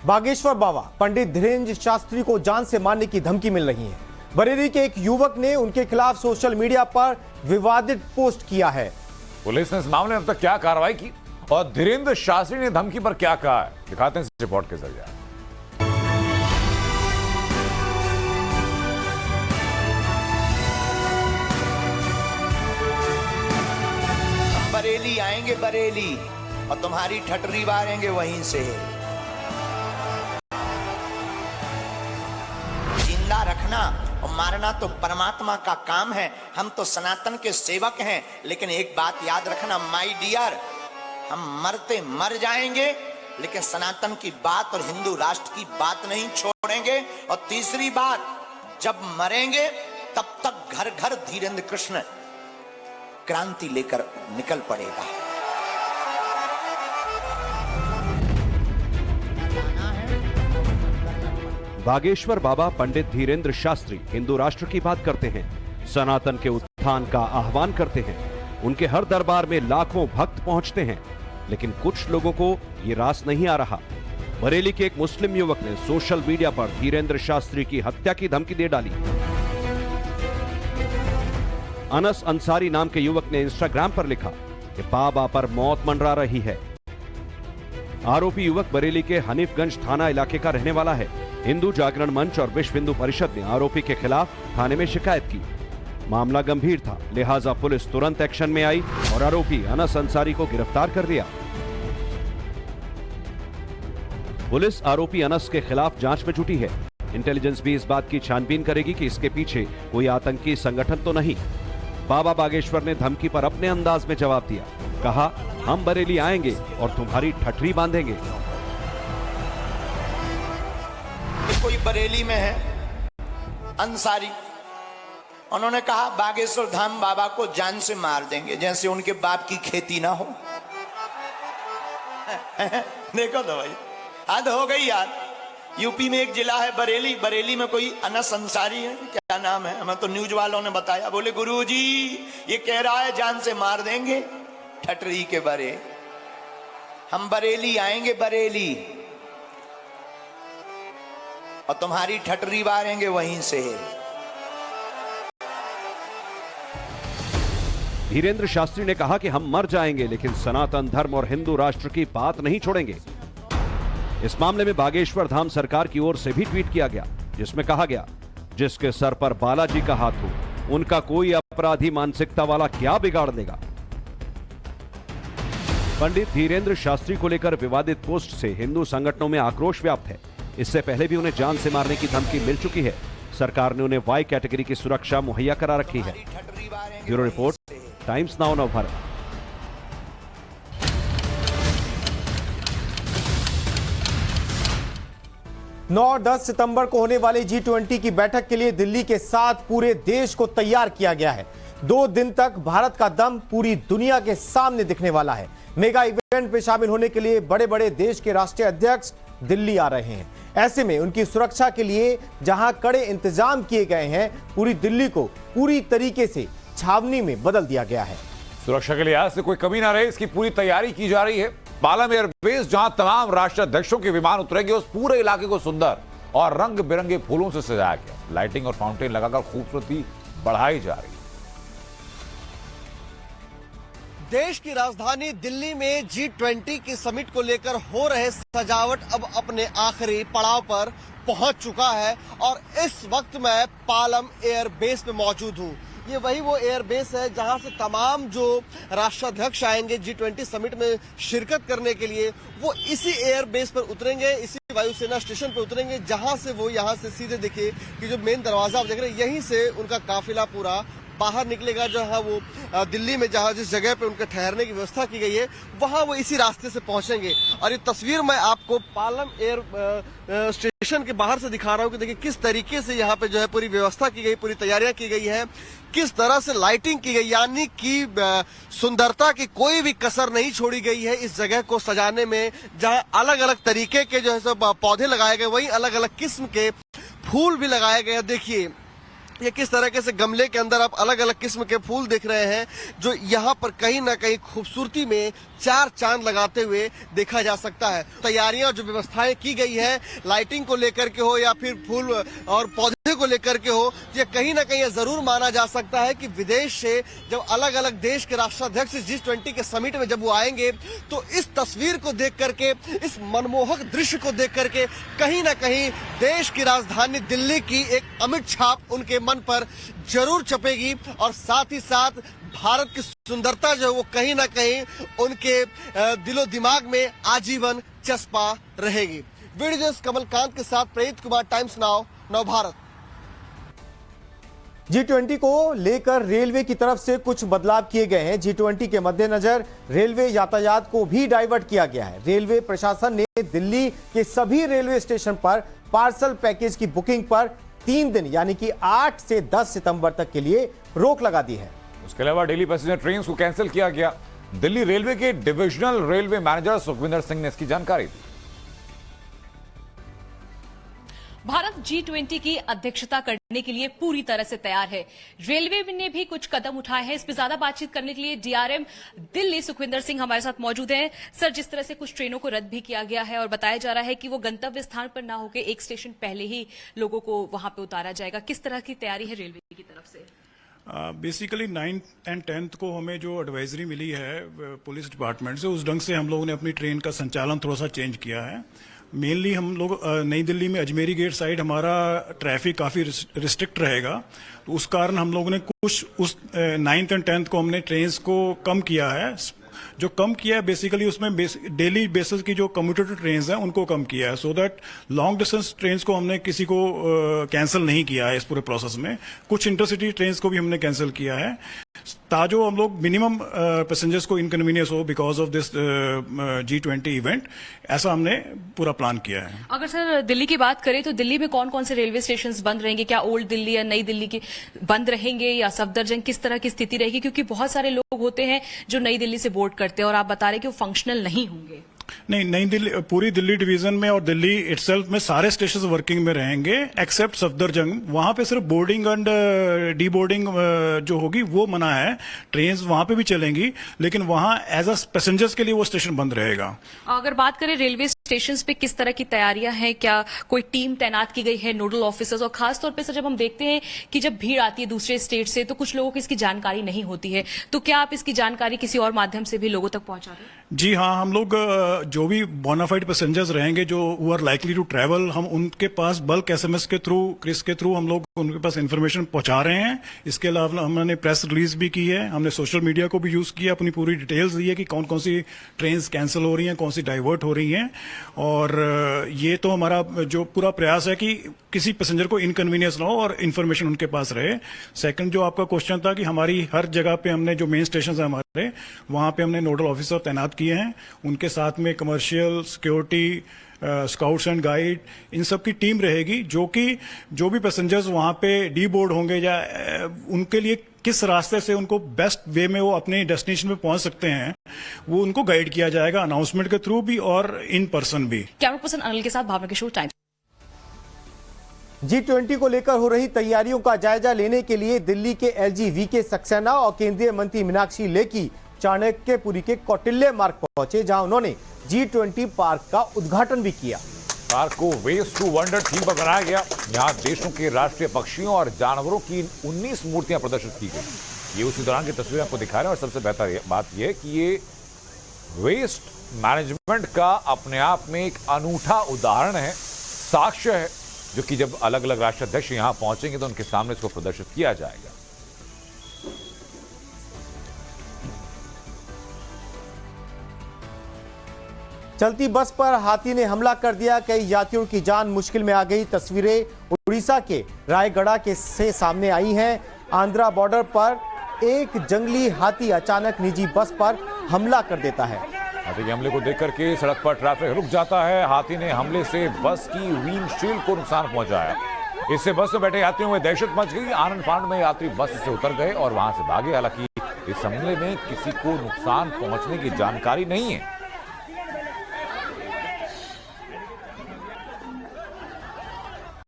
बागेश्वर बाबा पंडित धीरेन्द्र शास्त्री को जान से मारने की धमकी मिल रही है। बरेली के एक युवक ने उनके खिलाफ सोशल मीडिया पर विवादित पोस्ट किया है। पुलिस ने इस मामले में अब तक क्या कार्रवाई की और धीरेन्द्र शास्त्री ने धमकी पर क्या कहा है, दिखाते हैं इस रिपोर्ट के जरिए। बरेली आएंगे बरेली और तुम्हारी ठटरी मारेंगे वहीं से। जिंदा रखना और मारना तो परमात्मा का काम है, हम तो सनातन के सेवक हैं। लेकिन एक बात याद रखना माय डियर, हम मरते मर जाएंगे लेकिन सनातन की बात और हिंदू राष्ट्र की बात नहीं छोड़ेंगे। और तीसरी बात, जब मरेंगे तब तक घर घर धीरेन्द्र कृष्ण क्रांति लेकर निकल पड़ेगा। बागेश्वर बाबा पंडित धीरेन्द्र शास्त्री हिंदू राष्ट्र की बात करते हैं, सनातन के उत्थान का आह्वान करते हैं। उनके हर दरबार में लाखों भक्त पहुंचते हैं, लेकिन कुछ लोगों को ये रास नहीं आ रहा। बरेली के एक मुस्लिम युवक ने सोशल मीडिया पर धीरेन्द्र शास्त्री की हत्या की धमकी दे डाली। अनस अंसारी नाम के युवक ने इंस्टाग्राम पर लिखा कि बाबा पर मौत मंडरा रही है। आरोपी युवक बरेली के हनीफगंज थाना इलाके का रहने वाला है। हिंदू जागरण मंच और विश्व हिंदू परिषद ने आरोपी के खिलाफ थाने में शिकायत की। मामला गंभीर था, लिहाजा पुलिस तुरंत एक्शन में आई और आरोपी अनस अंसारी को गिरफ्तार कर लिया। पुलिस आरोपी अनस के खिलाफ जांच में जुटी है। इंटेलिजेंस भी इस बात की छानबीन करेगी कि इसके पीछे कोई आतंकी संगठन तो नहीं। बाबा बागेश्वर ने धमकी पर अपने अंदाज में जवाब दिया, कहा हम बरेली आएंगे और तुम्हारी ठठरी बांधेंगे। कोई बरेली में है अंसारी, उन्होंने कहा बागेश्वर धाम बाबा को जान से मार देंगे, जैसे उनके बाप की खेती ना हो। देखो तो भाई, हद हो गई यार। यूपी में एक जिला है बरेली, बरेली में कोई अनस अंसारी है, क्या नाम है, हमें तो न्यूज वालों ने बताया। बोले गुरुजी ये कह रहा है जान से मार देंगे ठटरी के बरे। हम बरेली आएंगे बरेली और तुम्हारी ठटरी मारेंगे वहीं से। धीरेन्द्र शास्त्री ने कहा कि हम मर जाएंगे लेकिन सनातन धर्म और हिंदू राष्ट्र की बात नहीं छोड़ेंगे। इस मामले में बागेश्वर धाम सरकार की ओर से भी ट्वीट किया गया, जिसमें कहा गया जिसके सर पर बालाजी का हाथ हो उनका कोई अपराधी मानसिकता वाला क्या बिगाड़ देगा। पंडित धीरेन्द्र शास्त्री को लेकर विवादित पोस्ट से हिंदू संगठनों में आक्रोश व्याप्त है। इससे पहले भी उन्हें जान से मारने की धमकी मिल चुकी है। सरकार ने उन्हें वाई कैटेगरी की सुरक्षा मुहैया करा रखी है। Bureau report, times now Navbharat. 9-10 सितंबर को होने वाली G20 की बैठक के लिए दिल्ली के साथ पूरे देश को तैयार किया गया है। 2 दिन तक भारत का दम पूरी दुनिया के सामने दिखने वाला है। मेगा इवेंट में शामिल होने के लिए बड़े बड़े देश के राष्ट्रीय अध्यक्ष दिल्ली आ रहे हैं। ऐसे में उनकी सुरक्षा के लिए जहां कड़े इंतजाम किए गए हैं, पूरी दिल्ली को पूरी तरीके से छावनी में बदल दिया गया है। सुरक्षा के लिहाज से कोई कमी ना रहे, इसकी पूरी तैयारी की जा रही है। पालम एयरबेस जहां तमाम राष्ट्राध्यक्षों के विमान उतरेंगे, उस पूरे इलाके को सुंदर और रंग बिरंगे फूलों से सजाया गया। लाइटिंग और फाउंटेन लगाकर खूबसूरती बढ़ाई जा रही है। देश की राजधानी दिल्ली में G20 की समिट को लेकर हो रहे सजावट अब अपने आखिरी पड़ाव पर पहुंच चुका है और इस वक्त मैं पालम एयरबेस में मौजूद हूं। ये वही वो एयरबेस है जहां से तमाम जो राष्ट्राध्यक्ष आएंगे G20 समिट में शिरकत करने के लिए, वो इसी एयरबेस पर उतरेंगे, इसी वायुसेना स्टेशन पर उतरेंगे, जहां से वो यहां से सीधे देखिए कि जो मेन दरवाजा आप देख रहे हैं, यहीं से उनका काफिला पूरा बाहर निकलेगा। जहां वो दिल्ली में जहां जिस जगह पे उनके ठहरने की व्यवस्था की गई है, वहां वो इसी रास्ते से पहुंचेंगे। और ये तस्वीर मैं आपको पालम एयर स्टेशन के बाहर से दिखा रहा हूं कि देखिए किस तरीके से यहाँ पे जो है पूरी व्यवस्था की गई, पूरी तैयारियां की गई है, किस तरह से लाइटिंग की गई, यानी कि सुंदरता की कोई भी कसर नहीं छोड़ी गई है इस जगह को सजाने में। जहाँ अलग अलग तरीके के जो है सब पौधे लगाए गए, वही अलग अलग किस्म के फूल भी लगाए गए। देखिए ये किस तरीके से गमले के अंदर आप अलग अलग किस्म के फूल देख रहे हैं, जो यहाँ पर कहीं ना कहीं खूबसूरती में चार चांद लगाते हुए देखा जा सकता है। तैयारियां जो व्यवस्थाएं की गई है लाइटिंग को लेकर के हो या फिर फूल और पौधे को लेकर के हो, ये कहीं ना कहीं ये जरूर माना जा सकता है कि विदेश से जब अलग अलग देश के राष्ट्राध्यक्ष G20 के समिट में जब वो आएंगे तो इस तस्वीर को देख करके, इस मनमोहक दृश्य को देख करके कहीं ना कहीं देश की राजधानी दिल्ली की एक अमिट छाप उनके मन पर जरूर छपेगी और साथ ही साथ भारत की सुंदरता जो है वो कहीं ना कहीं उनके दिलो दिमाग में आजीवन चस्पा रहेगी। वीडियो जर्नलिस्ट कमलकांत के साथ प्रेरित कुमार, टाइम्स नाउ, नव भारत। G20 को लेकर रेलवे की तरफ से कुछ बदलाव किए गए हैं। G20 के मद्देनजर रेलवे यातायात को भी डाइवर्ट किया गया है। रेलवे प्रशासन ने दिल्ली के सभी रेलवे स्टेशन पर पार्सल पैकेज की बुकिंग पर 3 दिन यानी कि 8 से 10 सितंबर तक के लिए रोक लगा दी है। उसके अलावा डेली पैसेंजर ट्रेन को कैंसिल किया गया। दिल्ली रेलवे के divisional railway manager Sukhwinder Singh ने इसकी जानकारी दी। भारत G20 की अध्यक्षता करने के लिए पूरी तरह से तैयार है। रेलवे ने भी कुछ कदम उठाए हैं। इस पर ज्यादा बातचीत करने के लिए DRM दिल्ली सुखविंदर सिंह हमारे साथ मौजूद हैं। सर, जिस तरह से कुछ ट्रेनों को रद्द भी किया गया है और बताया जा रहा है कि वो गंतव्य स्थान पर ना होकर एक स्टेशन पहले ही लोगों को वहां पे उतारा जाएगा, किस तरह की तैयारी है रेलवे की तरफ से? बेसिकली 9th एंड 10th को हमें जो एडवाइजरी मिली है पुलिस डिपार्टमेंट से, उस ढंग से हम लोगों ने अपनी ट्रेन का संचालन थोड़ा सा चेंज किया है। मेनली हम लोग नई दिल्ली में अजमेरी गेट साइड हमारा ट्रैफिक काफ़ी रिस्ट्रिक्ट रहेगा, तो उस कारण हम लोगों ने कुछ उस 9th एंड 10th को हमने ट्रेन्स को कम किया है। जो कम किया है बेसिकली उसमें डेली बेसिस की जो कम्यूटेटर ट्रेन्स हैं उनको कम किया है, so that long distance trains को हमने किसी को कैंसिल नहीं किया है इस पूरे प्रोसेस में। कुछ इंटरसिटी ट्रेन्स को भी हमने कैंसिल किया है ताजो हम लोग मिनिमम पैसेंजर्स को इनकन्वीनियंस हो because of this G20 event, ऐसा हमने पूरा प्लान किया है। अगर सर दिल्ली की बात करें तो दिल्ली में कौन कौन से रेलवे स्टेशन बंद रहेंगे? क्या ओल्ड दिल्ली या नई दिल्ली के बंद रहेंगे या सफदरजंग, किस तरह की स्थिति रहेगी? क्योंकि बहुत सारे लोग होते हैं जो नई दिल्ली से बोर्ड करते हैं और आप बता रहे कि वो फंक्शनल नहीं होंगे। नहीं, नई दिल्ली, पूरी दिल्ली डिवीजन में और दिल्ली इटसेल्फ में सारे स्टेशन वर्किंग में रहेंगे एक्सेप्ट सफदरजंग। वहां पे सिर्फ बोर्डिंग एंड डी बोर्डिंग जो होगी वो मना है। ट्रेन्स वहां पे भी चलेंगी लेकिन वहां एज अ पैसेंजर्स के लिए वो स्टेशन बंद रहेगा। अगर बात करें रेलवे स्टेशन पे किस तरह की तैयारियां हैं, क्या कोई टीम तैनात की गई है, नोडल ऑफिसर्स? और खासतौर पे सर जब हम देखते हैं कि जब भीड़ आती है दूसरे स्टेट से तो कुछ लोगों को इसकी जानकारी नहीं होती है, तो क्या आप इसकी जानकारी किसी और माध्यम से भी लोगों तक पहुंचा रहे हैं? जी हाँ, हम लोग जो भी बोनाफाइड पैसेंजर्स रहेंगे जो who are likely to travel, हम उनके पास बल्क SMS के थ्रू, क्रिस के थ्रू हम लोग उनके पास इन्फॉर्मेशन पहुंचा रहे हैं। इसके अलावा हमने प्रेस रिलीज भी की है, हमने सोशल मीडिया को भी यूज किया, अपनी पूरी डिटेल्स दी है कि कौन कौन सी ट्रेन कैंसिल हो रही हैं, कौन सी डाइवर्ट हो रही हैं। और ये तो हमारा जो पूरा प्रयास है कि किसी पैसेंजर को इनकन्वीनियंस ना हो और इन्फॉर्मेशन उनके पास रहे। सेकंड जो आपका क्वेश्चन था कि हमारी हर जगह पे हमने जो मेन स्टेशन है हमारे, वहां पे हमने नोडल ऑफिसर तैनात किए हैं। उनके साथ में commercial, security, scouts and guide, इन सब की टीम रहेगी जो कि जो भी पैसेंजर्स वहां पे डी बोर्ड होंगे या उनके लिए किस रास्ते से उनको बेस्ट वे में वो अपने डेस्टिनेशन पे पहुंच सकते हैं वो उनको गाइड किया जाएगा, अनाउंसमेंट के थ्रू भी और इन पर्सन भी। कैमरा पर्सन अनिल के साथ भावना किशोर, टाइम्स। G20 को लेकर हो रही तैयारियों का जायजा लेने के लिए दिल्ली के LG VK सक्सेना और केंद्रीय मंत्री मीनाक्षी लेखी चाणक्यपुरी के कौटिल्य मार्ग पहुंचे, जहां उन्होंने G20 पार्क का उद्घाटन भी किया। पार्क को वेस्ट टू वंडर थीम पर बनाया गया। यहाँ देशों के राष्ट्रीय पक्षियों और जानवरों की 19 मूर्तियां प्रदर्शित की गई। ये उसी दौरान की तस्वीरें आपको दिखा रहे हैं और सबसे बेहतर बात यह है कि ये वेस्ट मैनेजमेंट का अपने आप में एक अनूठा उदाहरण है, साक्ष्य है, जो कि जब अलग अलग राष्ट्राध्यक्ष यहां पहुंचेंगे तो उनके सामने इसको प्रदर्शित किया जाएगा। चलती बस पर हाथी ने हमला कर दिया, कई यात्रियों की जान मुश्किल में आ गई। तस्वीरें उड़ीसा के रायगढ़ के से सामने आई हैं। आंध्रा बॉर्डर पर एक जंगली हाथी अचानक निजी बस पर हमला कर देता है। हाथी के हमले को देख करके सड़क पर ट्रैफिक रुक जाता है। हाथी ने हमले से बस की विंडशील्ड को नुकसान पहुंचाया। इससे बस में बैठे यात्रियों में दहशत मच गई। आनंद फांड में यात्री बस से उतर गए और वहां से भागे। हालांकि इस हमले में किसी को नुकसान पहुंचने की जानकारी नहीं है।